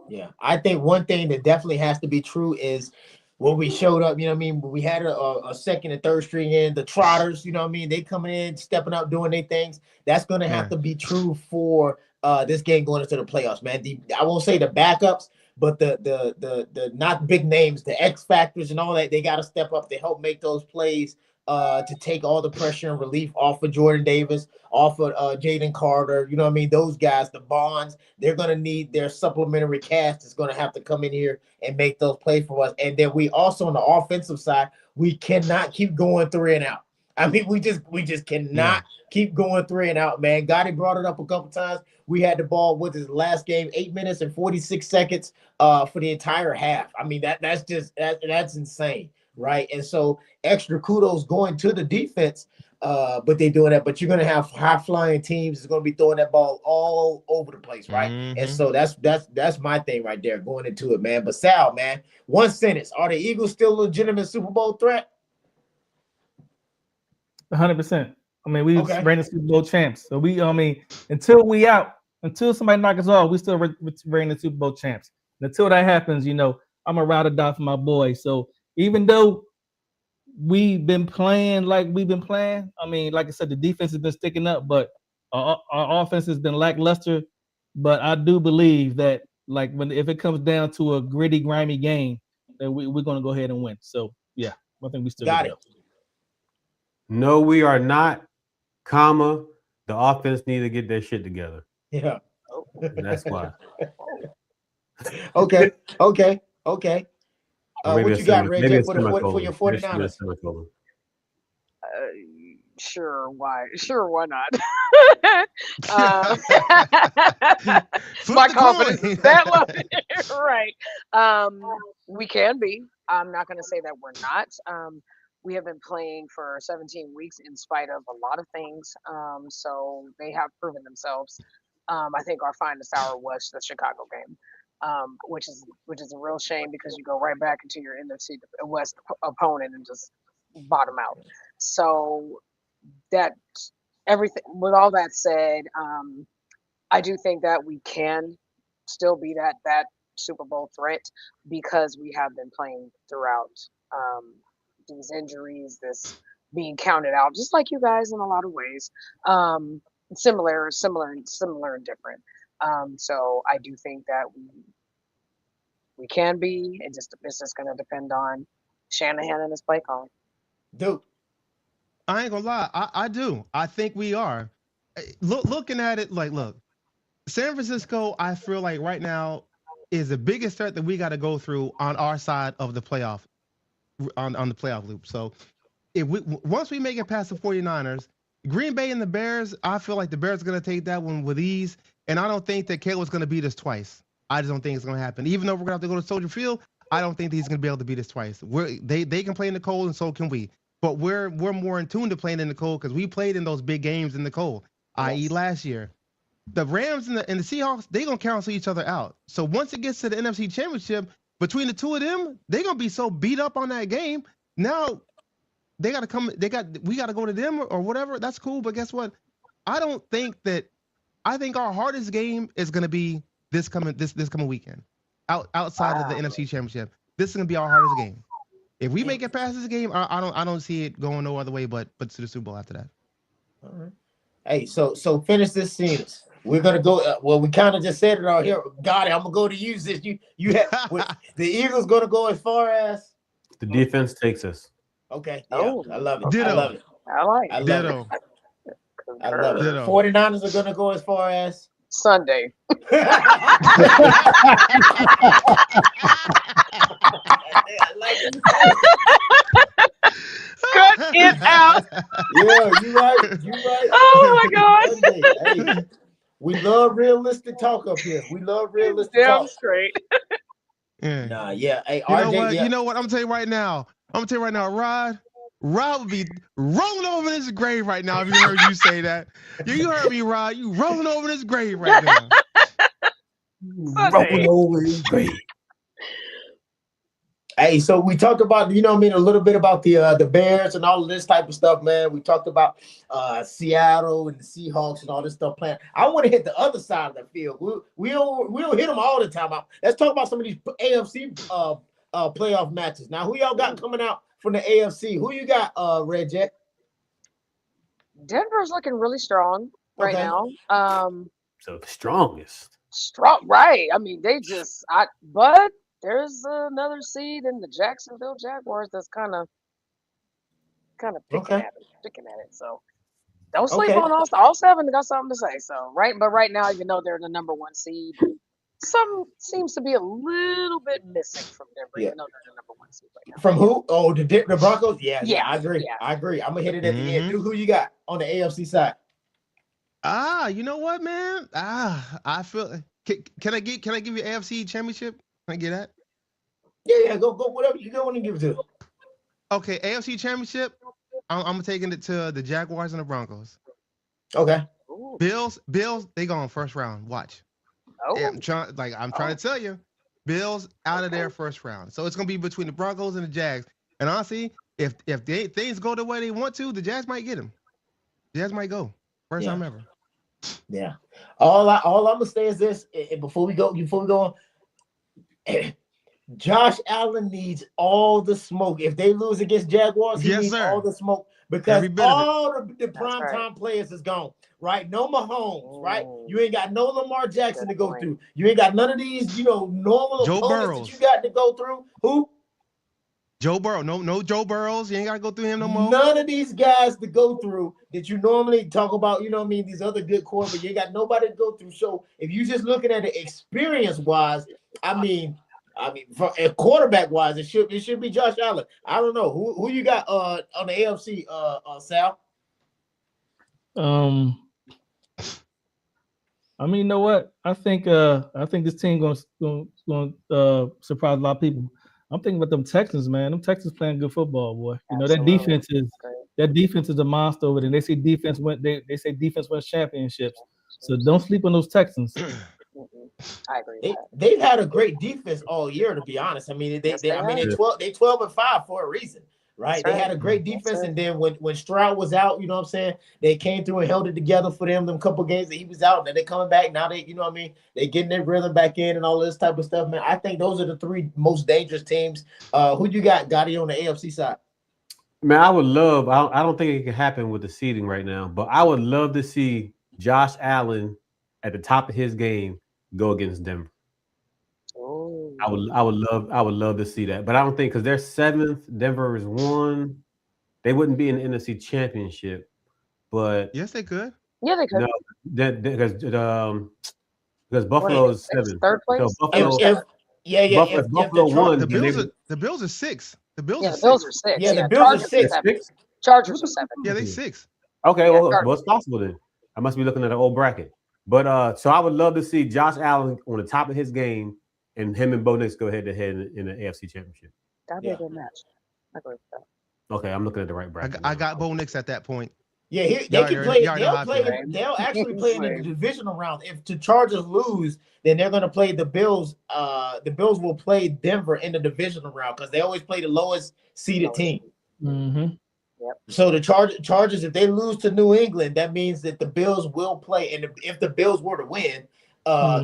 Yeah, I think one thing that definitely has to be true is when we showed up, you know what I mean? We had a second and third string in, the Trotters, you know what I mean? They coming in, stepping up, doing their things. That's going to have to be true for this game going into the playoffs, man. I won't say the backups, but the not big names, the X factors and all that, they got to step up to help make those plays to take all the pressure and relief off of Jordan Davis, off of Jaden Carter. You know what I mean? Those guys, the Bonds, they're going to need their supplementary cast is going to have to come in here and make those plays for us. And then we also on the offensive side, we cannot keep going 3 and out. I mean, we just cannot keep going 3 and out, man. Gotti brought it up a couple times. We had the ball with his last game, 8 minutes and 46 seconds for the entire half. I mean, that's insane, right? And so extra kudos going to the defense, but they're doing that. But you're going to have high-flying teams that's going to be throwing that ball all over the place, right? Mm-hmm. And so that's my thing right there going into it, man. But Sal, man, one sentence. Are the Eagles still a legitimate Super Bowl threat? 100%. I mean, we reigning Super Bowl champs. So until somebody knock us off, we still reigning Super Bowl champs. And until that happens, I'm a ride or die for my boy. So even though we've been playing like we've been playing, I mean, like I said, the defense has been sticking up, but our offense has been lackluster. But I do believe that, like, if it comes down to a gritty, grimy game, then we're going to go ahead and win. So, yeah, I think we still got it. No, we are not, comma. The offense need to get their shit together. Yeah. And that's why. Okay. What you got, Ray, for your 49ers? Sure, why not? My confidence is that low. Right. We can be. I'm not going to say that we're not. We have been playing for 17 weeks in spite of a lot of things. So they have proven themselves. I think our finest hour was the Chicago game, which is a real shame because you go right back into your NFC West opponent and just bottom out. So that everything. With all that said, I do think that we can still be that Super Bowl threat because we have been playing throughout. These injuries, this being counted out, just like you guys in a lot of ways, similar and different. So I do think that we can be. It's just going to depend on Shanahan and his play calling. Dude, I ain't gonna lie, I do. I think we are. Looking at it, look, San Francisco, I feel like right now is the biggest threat that we got to go through on our side of the playoff. On the playoff loop. So once we make it past the 49ers, Green Bay and the Bears, I feel like the Bears are going to take that one with ease. And I don't think that Caleb's going to beat us twice. I just don't think it's going to happen. Even though we're going to have to go to Soldier Field, I don't think he's going to be able to beat us twice. They can play in the cold, and so can we. But we're more in tune to playing in the cold because we played in those big games in the cold, i.e. last year. The Rams and the Seahawks, they're going to cancel each other out. So once it gets to the NFC Championship, between the two of them, they're going to be so beat up on that game. Now, we got to go to them or whatever. That's cool. But guess what? I think our hardest game is going to be this coming weekend. Outside of the NFC Championship, this is going to be our hardest game. If we make it past this game, I don't see it going no other way but to the Super Bowl after that. All right. Hey, so finish this sentence. We're gonna go. Well, we kind of just said it all here. Got it. I'm gonna go to use this. You have the Eagles gonna go as far as the defense takes us. Okay. Yeah, I love it. Ditto. I love it. I like I it. love Ditto. it. I love it. Ditto. 49ers are gonna go as far as Sunday. I like it. Cut it out. Yeah, you right. You right. Oh my gosh. Sunday. Hey, we love realistic talk up here. We love realistic Damn talk. straight. Yeah. Nah, yeah. Hey, You know RJ, what? yeah. You know what? I'm gonna tell you right now. Rod would be rolling over in his grave right now if you heard you say that. You heard me, Rod. You rolling over in his grave right now. Sunday. over his grave. Hey, so we talked about, a little bit about the Bears and all of this type of stuff, man. We talked about Seattle and the Seahawks and all this stuff playing. I want to hit the other side of the field. We don't hit them all the time. Let's talk about some of these AFC playoff matches. Now, who y'all got coming out from the AFC? Who you got, Red Jet? Denver's looking really strong right Okay. now. So the strongest. Strong, right? I mean, but there's another seed in the Jacksonville Jaguars that's kind of picking Okay. at it. So don't sleep Okay. on all seven. Got something to say. So but right now, even though they're the number one seed, some seems to be a little bit missing from Denver, Yeah. even though they're the number one seed right now. From who? Oh, the Broncos? Yeah, Yeah, I agree. yeah. I agree. I'm going to hit it at the end. Who you got on the AFC side? You know what, man? I feel. Can I give you AFC Championship? Can I get that? Yeah, go whatever you want to give it to. Okay, AFC Championship. I'm taking it to the Jaguars and the Broncos. Okay. Ooh. Bills, they going first round. Watch. Oh, Yeah, I'm trying to tell you, Bills out of their first round. So it's gonna be between the Broncos and the Jags. And honestly, if things go the way they want to, the Jags might get them. The Jags might go first time ever. Yeah. All I'm gonna say is this: before we go on, Josh Allen needs all the smoke. If they lose against Jaguars, he needs all the smoke because all the primetime players is gone. Right? No Mahomes, right? You ain't got no Lamar Jackson to go through. You ain't got none of these, normal opponents that you got to go through. Who? Joe Burrow. No Joe Burrows. You ain't got to go through him no more. None of these guys to go through that you normally talk about, these other good quarterbacks. You ain't got nobody to go through. So if you just looking at it experience-wise, for quarterback wise, it should be Josh Allen. I don't know who you got on the AFC, Sal. You know what? I think this team going to surprise a lot of people. I'm thinking about them Texans, man. Them Texans playing good football, boy. Absolutely. That defense is a monster over there. They say defense wins championships. So don't sleep on those Texans. I agree. They've had a great defense all year, to be honest. They 12-5 for a reason, right? They had a great defense, and then when Stroud was out, they came through and held it together for them couple games that he was out, and then they coming back. Now they they getting their rhythm back in and all this type of stuff, man. I think those are the three most dangerous teams. Who you got, Gotti, on the AFC side? Man, I would love. I don't think it can happen with the seeding right now, but I would love to see Josh Allen at the top of his game go against Denver. Oh. I would love to see that, but I don't think because they're 7th, Denver is 1. They wouldn't be in the NFC Championship, but yes, they could. Yeah, they could. No, because Buffalo is 7th. Third place. So Buffalo, The Bills are 6. The Bills are 6. Bills are 6. Yeah, the Bills are 6. Chargers are 7. Yeah, they 6. Okay, Yeah, well, Cardinals. it's possible then. I must be looking at an old bracket. But so I would love to see Josh Allen on the top of his game and him and Bo Nix go head to head in the AFC Championship. That'd be a good match. I agree with that. Okay, I'm looking at the right bracket. I got Bo Nix at that point. Yeah, they Y'all can already- play. y'all already know how I feel. They'll actually play in the Same. divisional round. If the Chargers lose, then they're going to play the Bills. The Bills will play Denver in the divisional round because they always play the lowest seeded team. Mm-hmm. So the Chargers, if they lose to New England, that means that the Bills will play. And if the Bills were to win,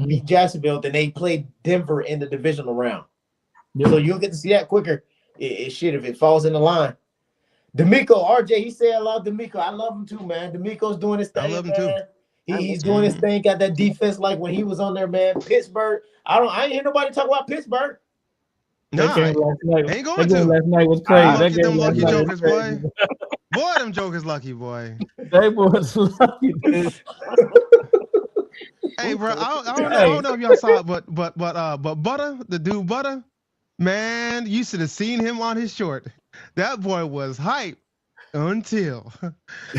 beat Jacksonville, then they play Denver in the divisional round. Yep. So you'll get to see that quicker. Shit, if it falls in the line. D'Amico, RJ, he said I love D'Amico. I love him too, man. D'Amico's doing his thing, I love him man. too. He's doing his thing. Got that defense like when he was on there, man. Pittsburgh. I ain't hear nobody talk about Pittsburgh. Nah, That game last night, ain't going that game to. last night was crazy. Them lucky last night jokers, was crazy. boy. Boy, them jokers lucky, boy. They was lucky, dude. Hey, bro, I don't know if y'all saw it, but Butter, the dude Butter, man, you should have seen him on his short. That boy was hype until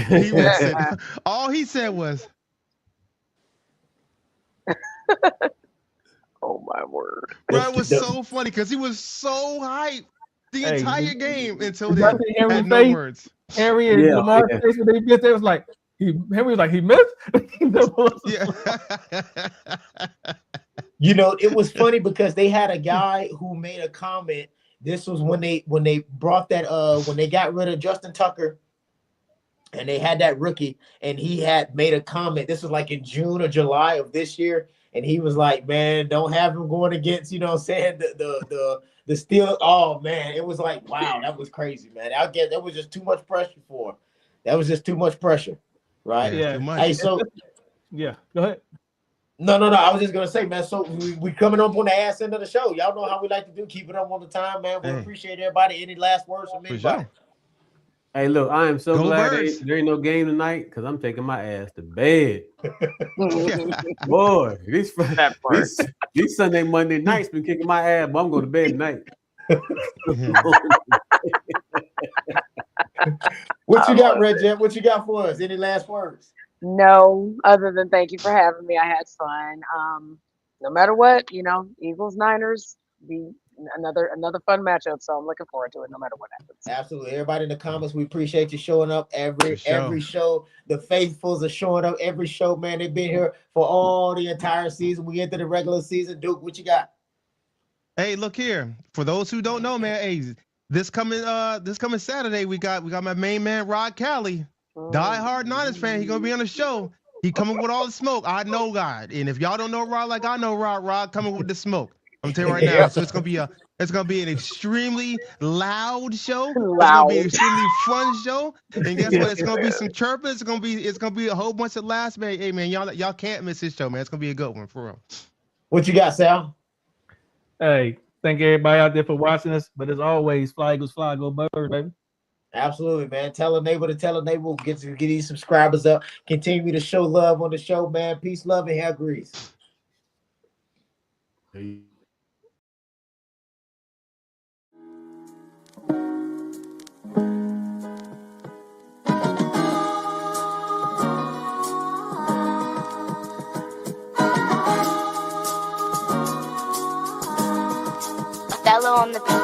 he was all he said was, Oh my word. bro, it was so funny because he was so hype the Hey, entire game until did then. y'all see Henry's Had no face? words. Harry and Yeah, Lamar's yeah. face when they missed, it was like Henry was like he missed. Yeah. You know, it was funny because they had a guy who made a comment. This was when they brought that when they got rid of Justin Tucker and they had that rookie and he had made a comment. This was like in June or July of this year. And he was like, man, don't have him going against, you know what I'm saying, the steel. Oh man, it was like, wow, that was crazy, man. I get that was just too much pressure for him. That was just too much pressure, right? Yeah. Too much. Hey, so Yeah, go ahead. no. I was just gonna say, man. So we coming up on the ass end of the show. Y'all know how we like to do. Keep it up on the time, man. We Hey. appreciate everybody. Any last words from For anybody? sure. Hey, look, I am so Go glad Birds. there ain't no game tonight because I'm taking my ass to bed. Yeah. Boy, these That part. these Sunday, Monday nights been kicking my ass, but I'm going to bed tonight. What you got, Red Jet? What you got for us? Any last words? No, other than thank you for having me. I had fun. No matter what, Eagles, Niners, be another fun matchup. So I'm looking forward to it no matter what happens. Absolutely. Everybody in the comments, we appreciate you showing up every For sure. every show. The faithfuls are showing up every show, man. They've been here for all the entire season. We into the regular season. Duke, what you got? Hey, look here. For those who don't know, man, hey, this coming Saturday, we got my main man Rod Cali, die-hard Niners fan. He gonna be on the show. He coming with all the smoke. I know God, and if y'all don't know Rod like I know Rod coming with the smoke. I'm telling you right now. So it's gonna be an extremely loud show. It's gonna be an extremely fun show. And guess what? It's gonna be some chirping. It's gonna be a whole bunch of laughs, man. Hey man, y'all can't miss this show, man. It's gonna be a good one for real. What you got, Sal? Hey, thank everybody out there for watching us. But as always, fly Eagles, fly, go Birds, baby. Absolutely, man. Tell a neighbor to tell a neighbor. We'll get these subscribers up. Continue to show love on the show, man. Peace, love, and hair grease. Othello on the beat.